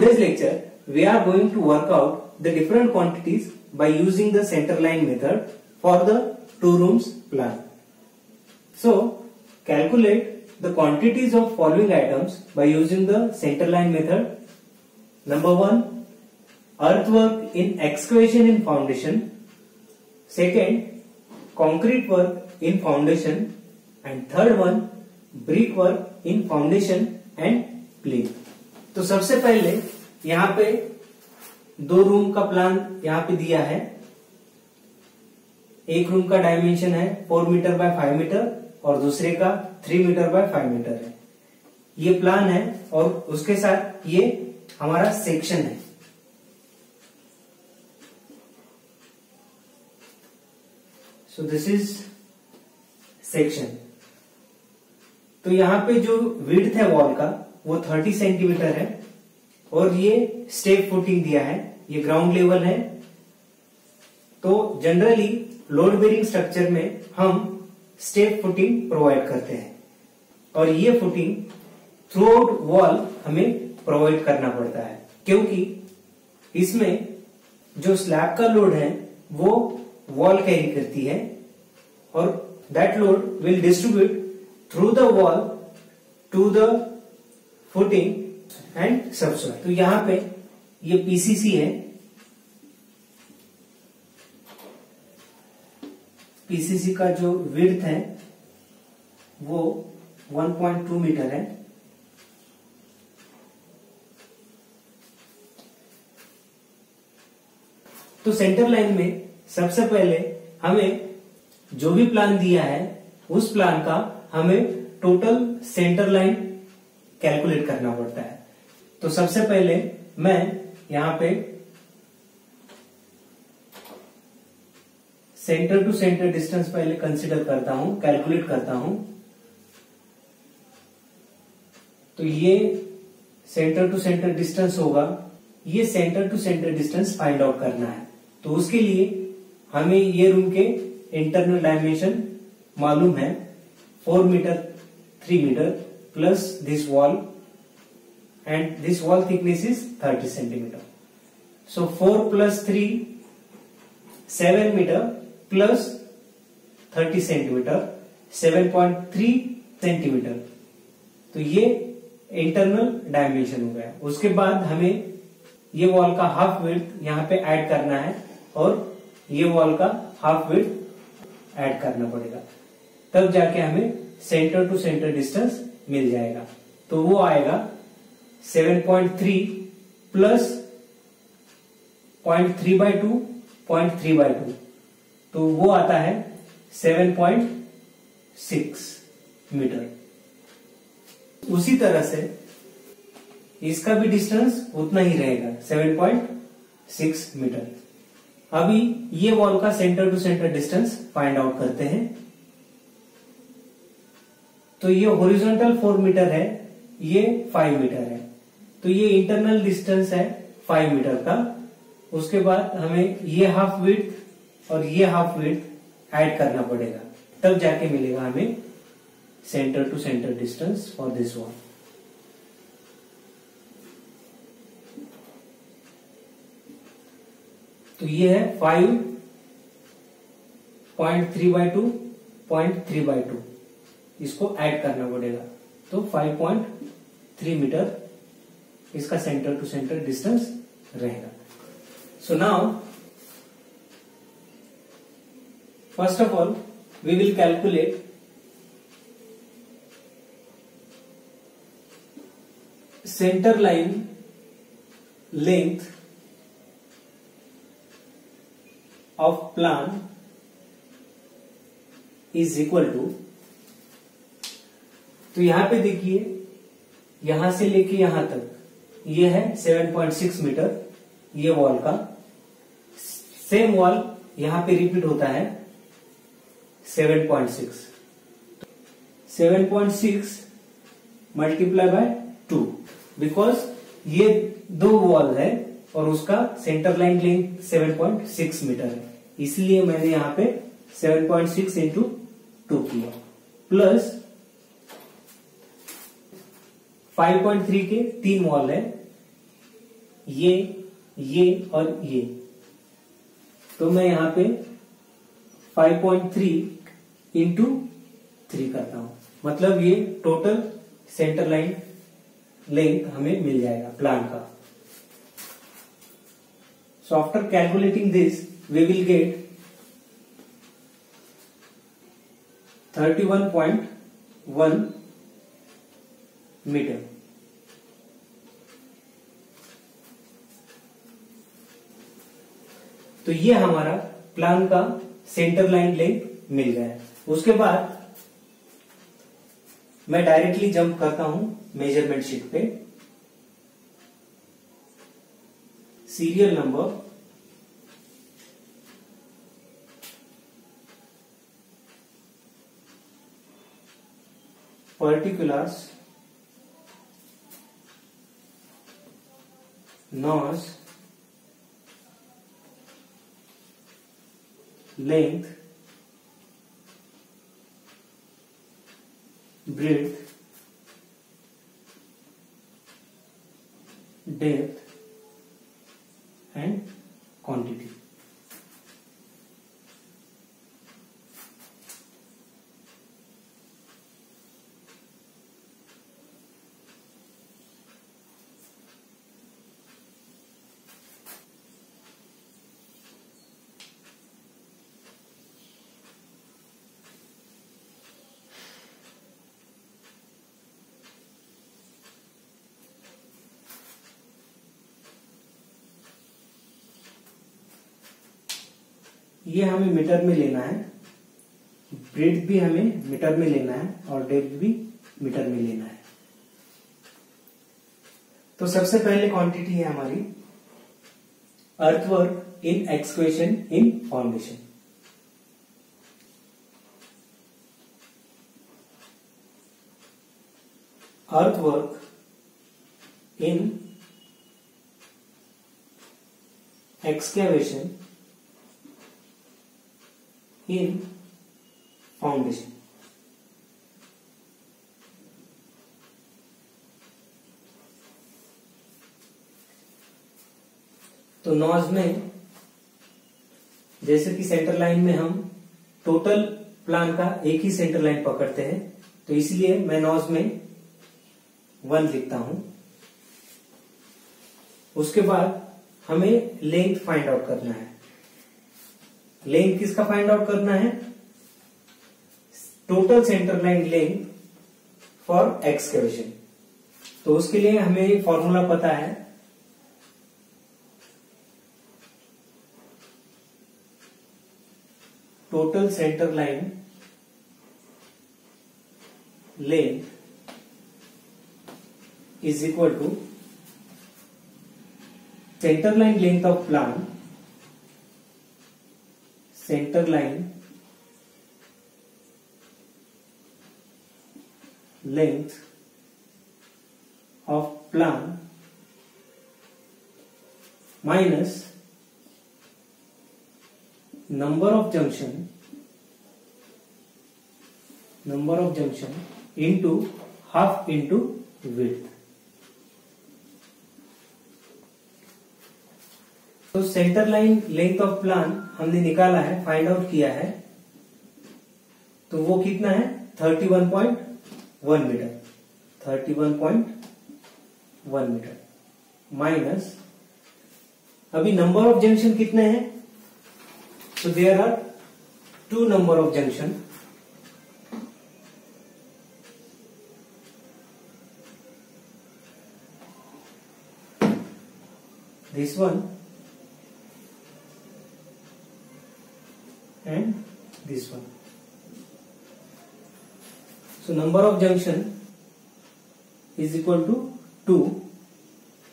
today's lecture, we are going to work out the different quantities by using the center line method for the two rooms plan. So, calculate the quantities of following items by using the center line method. Number 1, earthwork in excavation in foundation. Second, concrete work in foundation. And third one, brick work in foundation and plain. तो सबसे पहले यहाँ पे दो room का plan यहाँ पे दिया है. एक रूम का डायमेंशन है 4 मीटर बाय 5 मीटर और दूसरे का 3 मीटर बाय 5 मीटर है. ये प्लान है और उसके साथ ये हमारा सेक्शन है. So this is section. तो यहाँ पे जो विड्थ है वॉल का वो 30 सेंटीमीटर है और ये स्टेप फुटिंग दिया है. ये ग्राउंड लेवल है. तो जनरली लोड बेरिंग स्ट्रक्चर में हम स्टेप फुटिंग प्रोवाइड करते हैं और ये फुटिंग थ्रू आउट वॉल हमें प्रोवाइड करना पड़ता है क्योंकि इसमें जो स्लैब का लोड है वो वॉल कैरी करती है और that load will distribute through the wall to the footing and subsoil. तो यहां पे ये पीसीसी है. पीसीसी का जो विड्थ है वो 1.2 मीटर है. तो सेंटर लाइन में सबसे पहले हमें जो भी प्लान दिया है उस प्लान का हमें टोटल सेंटर लाइन कैलकुलेट करना पड़ता है. तो सबसे पहले मैं यहां पे सेंटर टू सेंटर डिस्टेंस पहले कंसीडर करता हूं, कैलकुलेट करता हूं. तो ये सेंटर टू सेंटर डिस्टेंस होगा. ये centre to centre distance find out करना है. तो उसके लिए हमें ये रूम के इंटरनल डायमेंशन मालूम है. 4 metre 3 metre plus this wall and this wall thickness is 30 centimeter. So 4 plus 3 7 meter plus 30 centimeter 7.3 centimeter. तो ये इंटरनल डायमेंशन हो गया. उसके बाद हमें ये वॉल का हाफ विड्थ यहाँ पे ऐड करना है और ये वॉल का हाफ विड्थ ऐड करना पड़ेगा. तब जाके हमें सेंटर टू सेंटर डिस्टेंस मिल जाएगा. तो वो आएगा 7.3 प्लस 0.3/2 0.3/2. तो वो आता है 7.6 मीटर. उसी तरह से इसका भी डिस्टेंस उतना ही रहेगा 7.6 मीटर. अभी ये वॉल का centre to centre distance find out करते हैं. तो ये हॉरिजॉन्टल 4 मीटर है, ये 5 मीटर है. तो ये इंटरनल डिस्टेंस है 5 मीटर का. उसके बाद हमें ये हाफ विड्थ और ये हाफ विड्थ ऐड करना पड़ेगा. तब जाके मिलेगा हमें centre to centre distance for this wall. तो ये है 5.3/2 0.3/2. इसको ऐड करना पड़ेगा. तो 5.3 मीटर इसका सेंटर टू सेंटर डिस्टेंस रहेगा. So now first of all we will calculate centre line length of plan is equal to. तो यहां पे देखिए यहां से लेके यहां तक ये है 7.6 मीटर. ये वॉल का सेम वॉल यहां पे रिपीट होता है 7.6. 7.6 मल्टीप्लाई बाय 2 बिकॉज ये दो वॉल है और उसका सेंटर लाइन लेंथ 7.6 मीटर है. इसलिए मैंने यहां पे 7.6 इंटू 2 किया प्लस 5.3 के 3 वॉल है ये और ये। तो मैं यहाँ पे 5.3 इंटू 3 करता हूं, मतलब ये टोटल सेंटर लाइन लेंथ हमें मिल जाएगा प्लान का। So after calculating this we will get 31.1 metre. तो ये हमारा प्लान का सेंटर लाइन लेंथ मिल गया है। उसके बाद मैं डायरेक्टली जंप करता हूं मेजरमेंट शीट पे। Serial number, particulars, nose, length, breadth, depth and quantity। ये हमें मीटर में लेना है, ब्रेड्थ भी हमें मीटर में लेना है और डेप्थ भी मीटर में लेना है। तो सबसे पहले क्वांटिटी है हमारी earthwork in excavation in foundation. Earthwork in excavation in foundation. तो नॉज में जैसे कि सेंटर लाइन में हम टोटल प्लान का एक ही सेंटर लाइन पकड़ते हैं, तो इसलिए मैं नॉज में 1 लिखता हूं। उसके बाद हमें लेंथ फाइंड आउट करना है। लेंथ किसका फाइंड आउट करना है? Total centre line length for excavation. तो उसके लिए हमें फॉर्मूला पता है, total centre line length is equal to centre line length of plan, centre line length of plan minus number of junction into half into width। तो centre line length of plan हमने निकाला है, find out किया है। तो वो कितना है? 31.1 मीटर। 31.1 मीटर माइनस, अभी नंबर ऑफ जंक्शन कितने हैं? तो there are 2 number of junction. This one and this one। So number of junction is equal to 2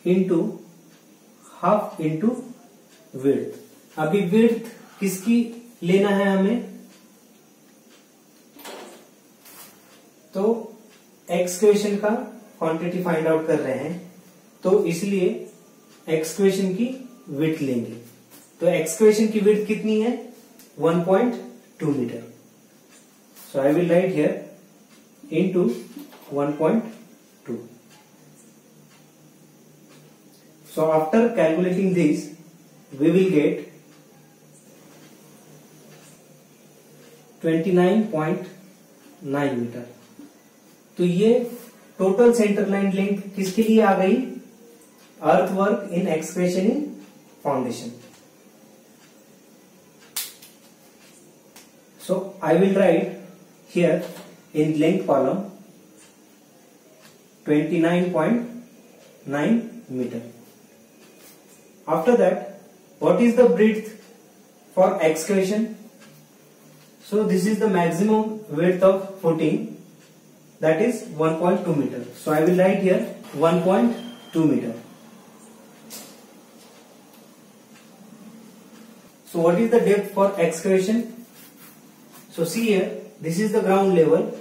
into half into width। अभी width किसकी लेना है हमें? तो एक्सक्वेशन का क्वांटिटी फाइंड आउट कर रहे हैं, तो इसलिए एक्सक्वेशन की width लेंगे। तो एक्सक्वेशन की width कितनी है? 1.2 metre. So I will write here into 1.2। So after calculating this, we will get 29.9 metre. तो ये टोटल सेंटर लाइन लेंथ किसके लिए आ गई? अर्थ work in excretion in foundation. So I will write here in length column 29.9 meter. After that, what is the breadth for excavation? So this is the maximum width of footing, that is 1.2 meter. So I will write here 1.2 meter. So what is the depth for excavation? So see here, this is the ground level.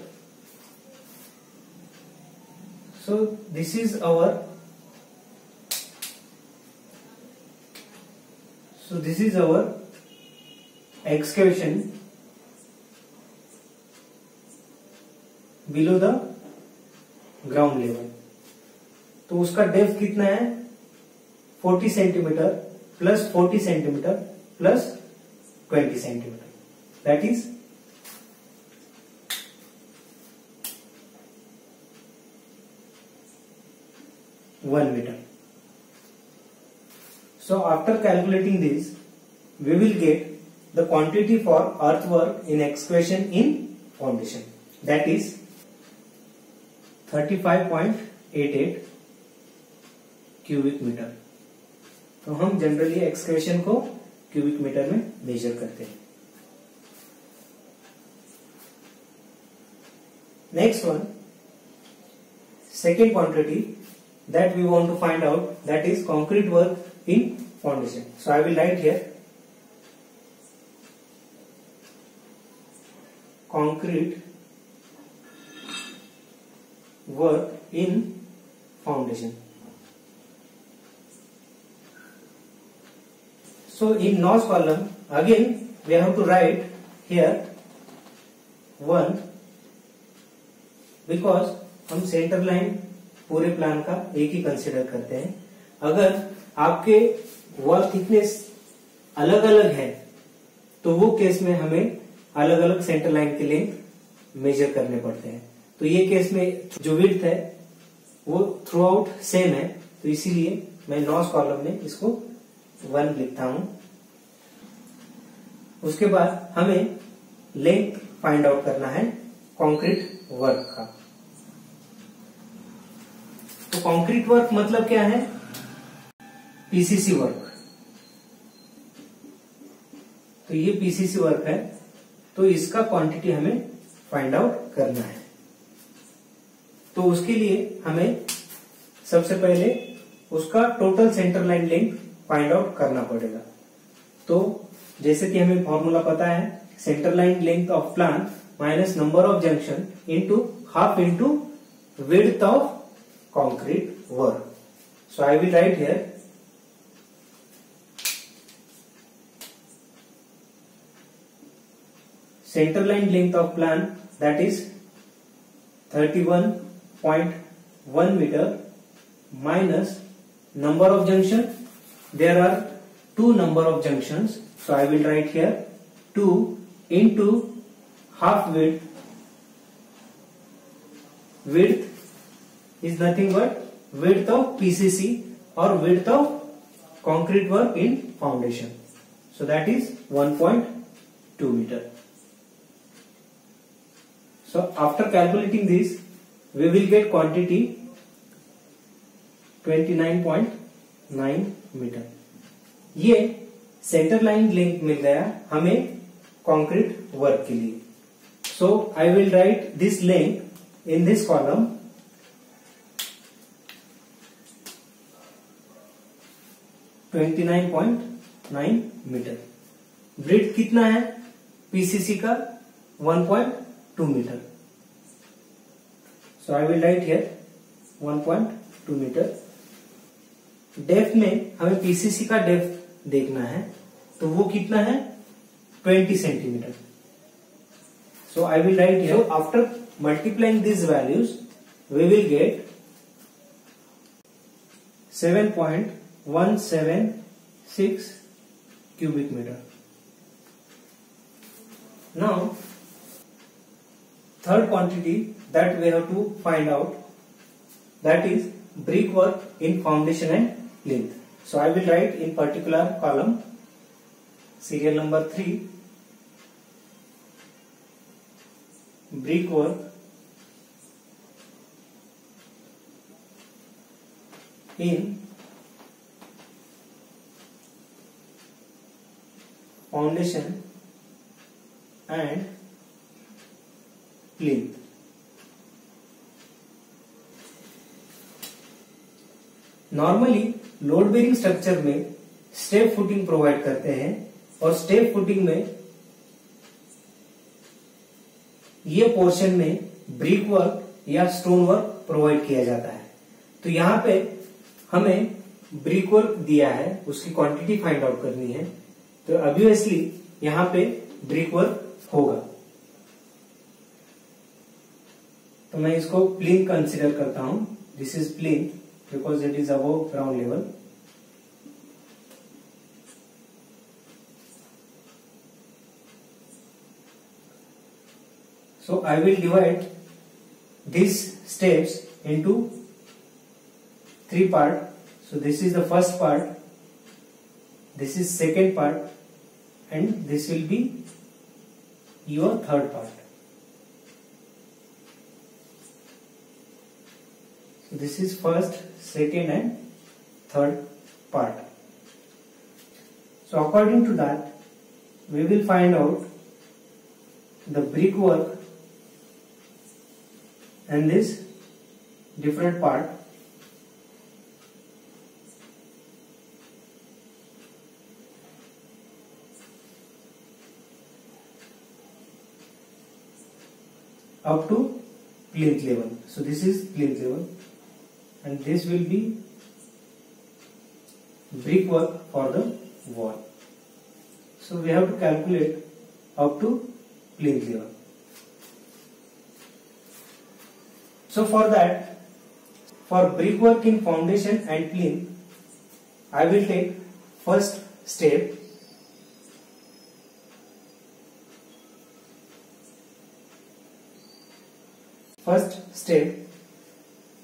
So this is our excavation below the ground level. तो उसका depth कितना है? 40 centimetre plus 40 centimetre plus 20 centimetre, that is 1 meter. So after calculating this, we will get the quantity for earthwork in excavation in foundation, that is 35.88 cubic metre. तो हम generally excavation को cubic metre में measure करते हैं। Next one, second quantity that we want to find out, that is concrete work in foundation. So I will write here concrete work in foundation. So in notch column again we have to write here 1, because हम centre line पूरे plan का एक ही consider करते हैं। अगर आपके work thickness अलग अलग है तो वो केस में हमें अलग अलग सेंटर लाइन के लेंथ मेजर करने पड़ते हैं। तो ये केस में जो विड्थ है वो थ्रू आउट सेम है, तो इसीलिए मैं नॉच कॉलम में इसको 1 लिखता हूं। उसके बाद हमें लेंथ फाइंड आउट करना है कंक्रीट वर्क का। तो कंक्रीट वर्क मतलब क्या है? PCC work. तो ये पीसीसी वर्क है, तो इसका क्वांटिटी हमें फाइंड आउट करना है। तो उसके लिए हमें सबसे पहले उसका total centre line length find out करना पड़ेगा। तो जैसे कि हमें फॉर्मूला पता है, centre line length of plan minus number of junction into half into width of concrete work. So I will write here center line length of plan, that is 31.1 meter minus number of junction. There are 2 number of junctions, so I will write here 2 into half width is nothing but width of PCC or width of concrete work in foundation. So that is 1.2 meter. So after calculating this, we will get quantity 29.9 meter. ये centre line length मिल गया हमें concrete work के लिए। So I will write this length in this column 29.9 metre. Breadth कितना है PCC का? 1.2 metre. So I will write here 1.2 metre. Depth में हमें पीसीसी का डेप्थ देखना है, तो वो कितना है? 20 centimetre. So I will write here, after multiplying this values we will get 7.6 176 cubic meter. Now third quantity that we have to find out, that is brickwork in foundation and plinth. So I will write in particular column serial number 3 brickwork in foundation and plinth. Normally load bearing structure में step footing provide करते हैं और step footing में ये portion में brickwork या stone work provide किया जाता है। तो यहाँ पे हमें ब्रिक वर्क दिया है, उसकी क्वांटिटी फाइंड आउट करनी है, तो ऑब्वियसली यहाँ पे ब्रिक वर्क होगा। तो मैं इसको प्लिंथ कंसीडर करता हूं। This is plinth because it is above ground level. So I will divide these steps into 3 parts. So this is the first part, this is second part, and this will be your third part. So this is first, second and third part. So according to that, we will find out the brickwork and this different part. Up to plinth level. So this is plinth level. And this will be brickwork for the wall. So we have to calculate up to plinth level. So for that, for brickwork in foundation and plinth, I will take first step. First step,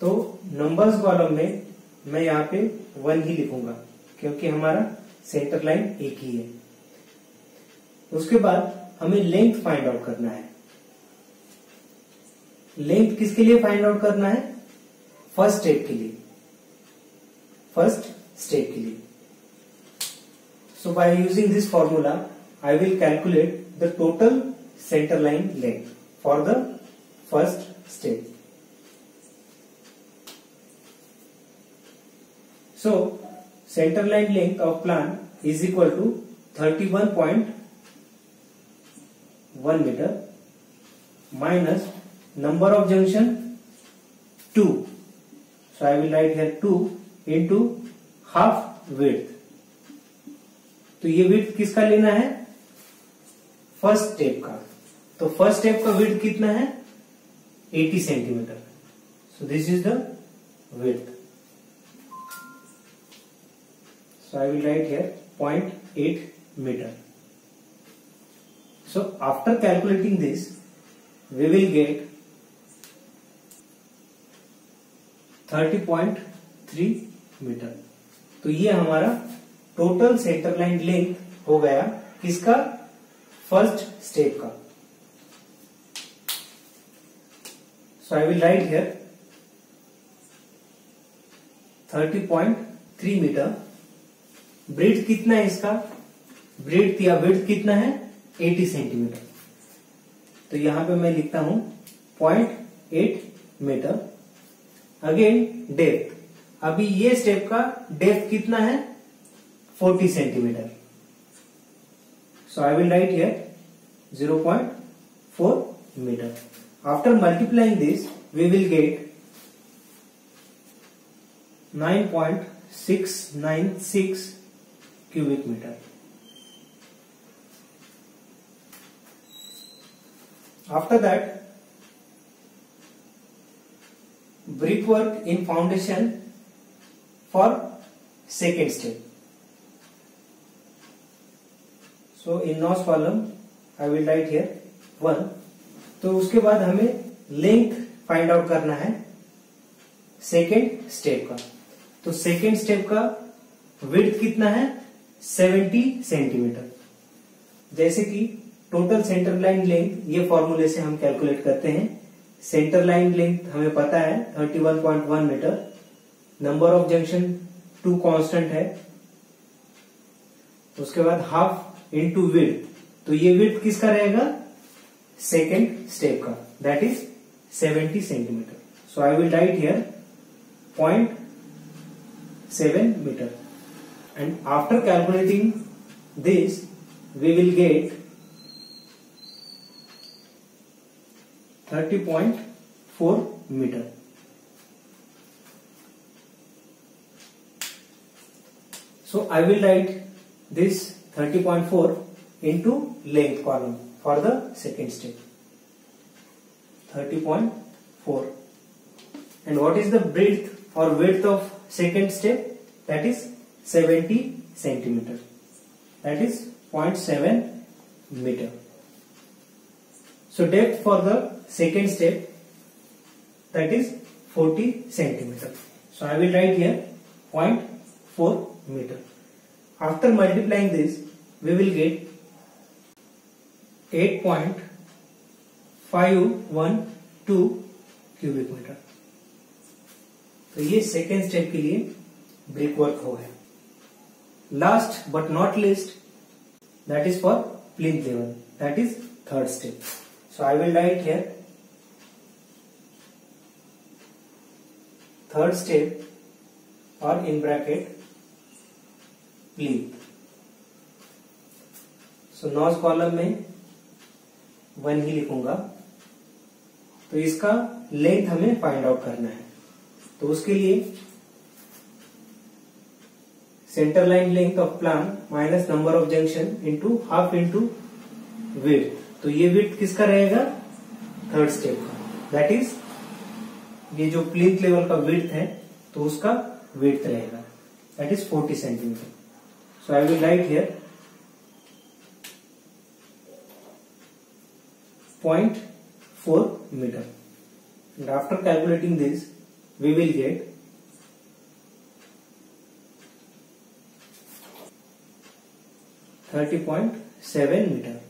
तो numbers column में मैं यहाँ पे 1 ही लिखूंगा क्योंकि हमारा centre line एक ही है। उसके बाद हमें लेंथ फाइंड आउट करना है। लेंथ किसके लिए फाइंड आउट करना है? फर्स्ट स्टेप के लिए, फर्स्ट स्टेप के लिए। So by using this formula I will calculate the total centre line length for the first step. So center line length of plan is equal to 31.1 meter minus number of junction 2. So I will write here 2 into half width. तो ये width किसका लेना है? First step का। तो first step का width कितना है? 80 centimetre. So this is the width. So I will write here 0.8 meter. So after calculating this, we will get 30.3 meter. तो ये हमारा टोटल सेंटर लाइन लेंथ हो गया किसका? फर्स्ट स्टेप का। So I will write here 30.3 meter. Breadth कितना है इसका? ब्रेड्थ या विड्थ कितना है? 80 सेंटीमीटर। तो यहां पे मैं लिखता हूं 0.8 मीटर। अगेन डेप्थ, अभी ये स्टेप का डेप्थ कितना है? 40 centimetre. So I will write here 0.4 metre. After multiplying this we will get 9.696 cubic meter. After that, brickwork in foundation for second step. So in nos column I will write here 1. तो उसके बाद हमें length find out करना है second step का. तो second step का width कितना है 70 सेंटीमीटर. जैसे कि टोटल सेंटर लाइन लेंथ ये फॉर्मूले से हम कैलकुलेट करते हैं. सेंटर लाइन लेंथ हमें पता है 31.1 metre. Number of junction 2 constant है. उसके बाद हाफ इंटू विड्थ. तो ये विड्थ किसका रहेगा सेकेंड स्टेप का, that is 70 centimetre. So I will write here 0.7 metre. And after calculating this we will get 30.4 meter. So I will write this 30.4 into length column for the second step. 30.4. And what is the breadth or width of second step? That is 70 centimeter. That is 0.7 meter. So depth for the second step, that is 40 centimeter. So I will write here 0.4 meter. After multiplying this, we will get 8.512 cubic meter. तो ये second step के लिए brick work हो गया. Last but not list, that is for plinth level, that is third step. So I will write here third step or in bracket plinth. So NOS column में 1 ही लिखूंगा. तो इसका length हमें find out करना है. तो उसके लिए centre line length of plan minus number of junction into half into width. तो ये विड्थ किसका रहेगा थर्ड स्टेप का, दैट इज ये जो प्लिंथ लेवल का विड्थ है तो उसका विड्थ रहेगा, that is 40 centimetre. So I will write here 0.4 metre. And after calculating this we will get 30.7 metre.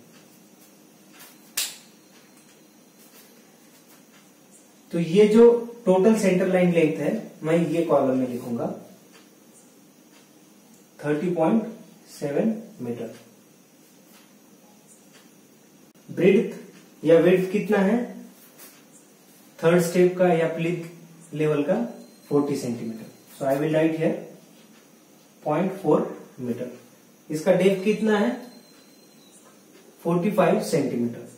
तो ये जो टोटल सेंटर लाइन लेंथ है मैं ये कॉलम में लिखूंगा 30.7 मीटर. ब्रेड्थ या विड्थ कितना है थर्ड स्टेप का या प्लिंथ लेवल का 40 centimetre. So I will write here 0.4 metre. इसका डेप्थ कितना है 45 centimetre.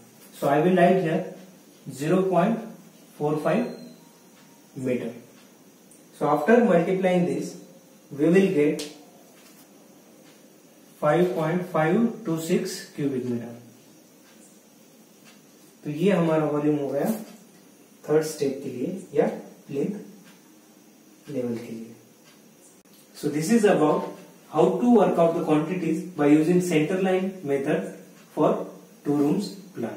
So I will write here 0.45 metre. So after multiplying this we will get 5.526 cubic metre. तो ये हमारा वॉल्यूम हो गया थर्ड स्टेप के लिए या प्लिंथ लेवल के लिए. So this is about how to work out the quantities by using center line method for 2 rooms plan.